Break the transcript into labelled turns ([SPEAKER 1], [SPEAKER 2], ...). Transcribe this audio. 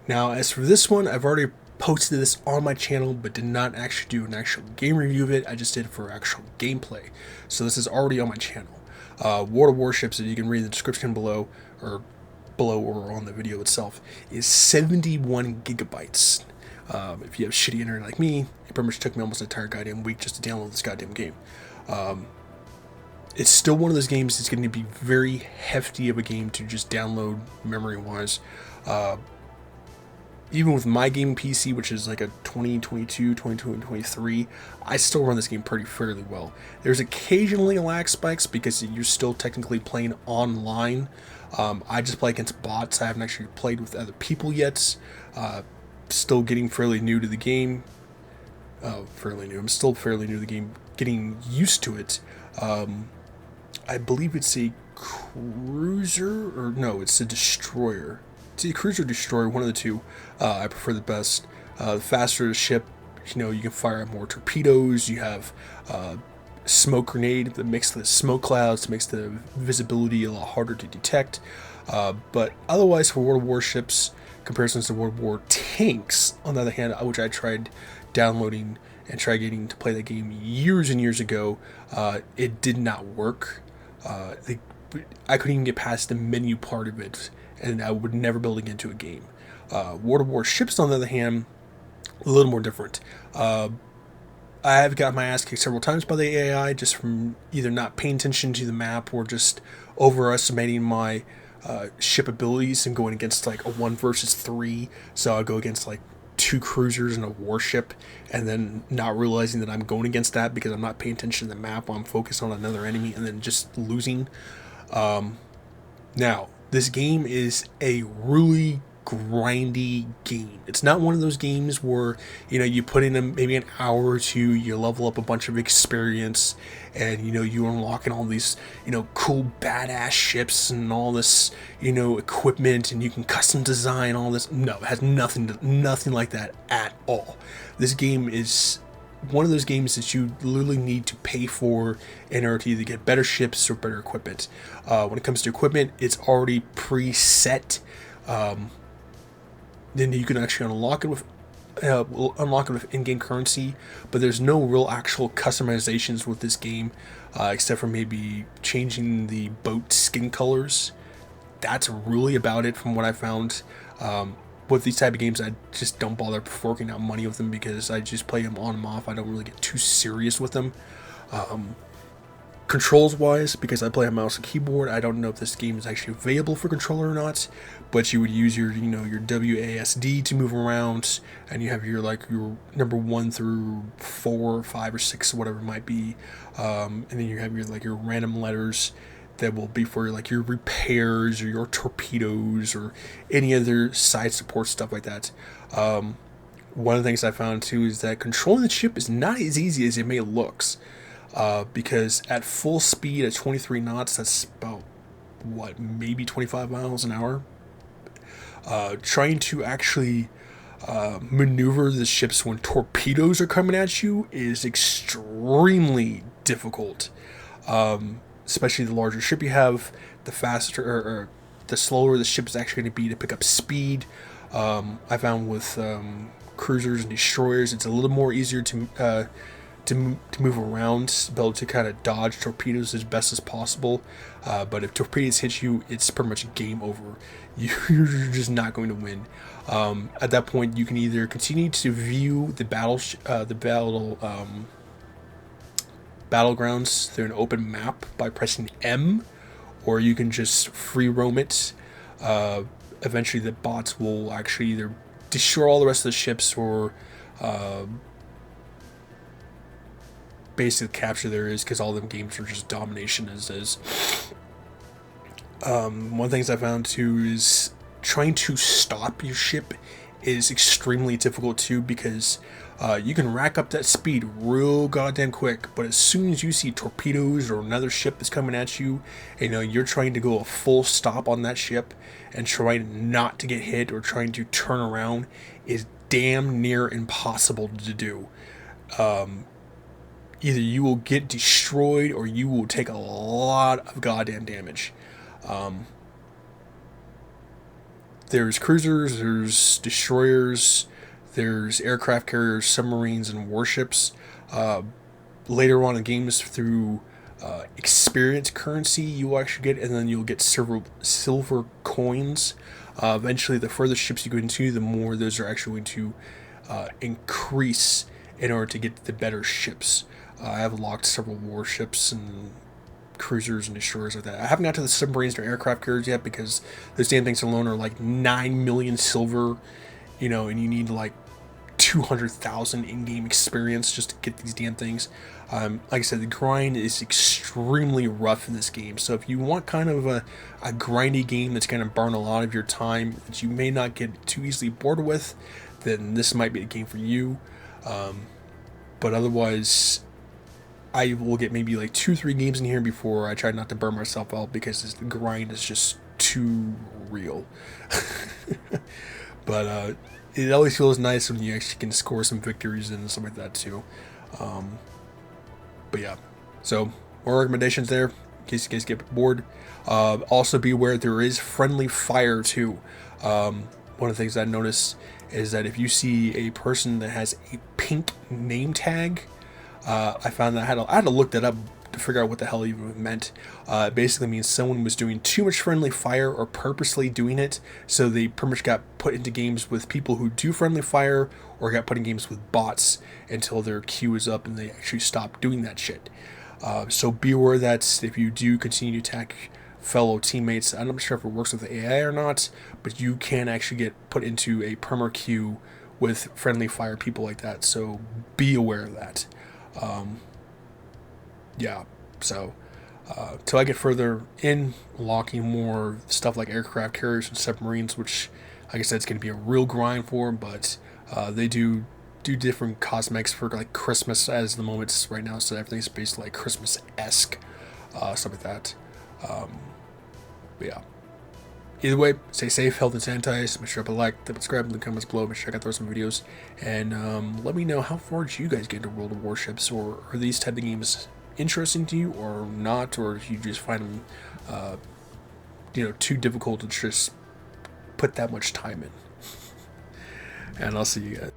[SPEAKER 1] Now, as for this one, I've already posted this on my channel, but did not actually do an actual game review of it. I just did it for actual gameplay. So this is already on my channel. War of Warships, as you can read in the description below or on the video itself, is 71 gigabytes. If you have shitty internet like me, it pretty much took me almost an entire goddamn week just to download this goddamn game. It's still one of those games that's going to be very hefty of a game to just download memory-wise. Even with my gaming PC, which is like a 2022, 2023, I still run this game pretty fairly well. There's occasionally lag spikes because you're still technically playing online. I just play against bots. I haven't actually played with other people yet. Still getting fairly new to the game. Fairly new. I'm still fairly new to the game, getting used to it. I believe it's a cruiser, or no, it's a destroyer. It's a cruiser destroyer, one of the two. I prefer the best. The faster the ship, you can fire more torpedoes. You have smoke grenade that makes the smoke clouds, makes the visibility a lot harder to detect. But otherwise, for World Warships, comparisons to World War tanks, on the other hand, which I tried downloading and tried getting to play that game years and years ago, it did not work. I couldn't even get past the menu part of it, and I would never be able to get into a game. World War ships, on the other hand, a little more different. I have got my ass kicked several times by the AI just from either not paying attention to the map or just overestimating my ship abilities and going against like a 1 versus 3. So I go against like 2 cruisers and a warship, and then not realizing that I'm going against that because I'm not paying attention to the map while I'm focused on another enemy, and then just losing. Now, this game is a really grindy game. It's not one of those games where you put in maybe an hour or two, you level up a bunch of experience, and you unlocking all these cool badass ships and all this equipment, and you can custom design all this. No, it has nothing like that at all. This game is one of those games that you literally need to pay for in order to either get better ships or better equipment. When it comes to equipment, it's already preset. Then you can actually unlock it with in-game currency, but there's no real actual customizations with this game, except for maybe changing the boat skin colors. That's really about it from what I found. With these type of games, I just don't bother forking out money with them because I just play them on and off. I don't really get too serious with them. Controls wise, because I play on mouse and keyboard, I don't know if this game is actually available for controller or not, but you would use your your WASD to move around, and you have your number 1 through 4 or 5 or 6, whatever it might be, and then you have your random letters that will be for your repairs or your torpedoes or any other side support stuff like that. One of the things I found too is that controlling the ship is not as easy as it may looks. Because at full speed at 23 knots, that's about maybe 25 miles an hour. Trying to actually maneuver the ships when torpedoes are coming at you is extremely difficult. Especially the larger ship you have, the faster or the slower the ship is actually going to be to pick up speed. I found with cruisers and destroyers, it's a little more easier to move around, be able to kind of dodge torpedoes as best as possible. But if torpedoes hit you, it's pretty much game over. You're just not going to win. At that point, you can either continue to view the battlegrounds through an open map by pressing M, or you can just free roam it. Eventually, the bots will actually either destroy all the rest of the ships or basically capture there is, because all them games are just domination as is. One of the things I found too is trying to stop your ship is extremely difficult too, because you can rack up that speed real goddamn quick, but as soon as you see torpedoes or another ship that's coming at you, you're trying to go a full stop on that ship and trying not to get hit or trying to turn around is damn near impossible to do. Either you will get destroyed or you will take a lot of goddamn damage. there's cruisers, there's destroyers, there's aircraft carriers, submarines, and warships. Later on in games, through experience currency, you'll actually get, and then you'll get silver coins. Eventually, the further ships you go into, the more those are actually going to increase in order to get the better ships. I have locked several warships and cruisers and destroyers like that. I haven't got to the submarines or aircraft carriers yet because those damn things alone are like 9 million silver, you know, and you need like 200,000 in-game experience just to get these damn things. Like I said, the grind is extremely rough in this game. So if you want kind of a grindy game that's going to burn a lot of your time, that you may not get too easily bored with, then this might be a game for you. But otherwise, I will get maybe like 2-3 games in here before I try not to burn myself out because the grind is just too real. But it always feels nice when you actually can score some victories and stuff like that too. But yeah, so more recommendations there in case you guys get bored. Also be aware there is friendly fire too. One of the things I noticed is that if you see a person that has a pink name tag, I found that I had to look that up to figure out what the hell it even meant. It basically means someone was doing too much friendly fire or purposely doing it, so they pretty much got put into games with people who do friendly fire, or got put in games with bots until their queue is up and they actually stop doing that shit. So be aware that if you do continue to attack fellow teammates, I'm not sure if it works with the AI or not, but you can actually get put into a perma queue with friendly fire people like that, so be aware of that. Yeah, so till I get further in, locking more stuff like aircraft carriers and submarines, which, like I said, it's going to be a real grind for, but they do different cosmetics for like Christmas as the moment's right now, so everything's basically like Christmas-esque, stuff like that. But yeah. Either way, stay safe, healthy, and sanitize. Make sure to like, subscribe in the comments below. Make sure I got throw some videos, and let me know how far did you guys get into World of Warships, or are these type of games interesting to you or not, or if you just find them, too difficult to just put that much time in. And I'll see you guys.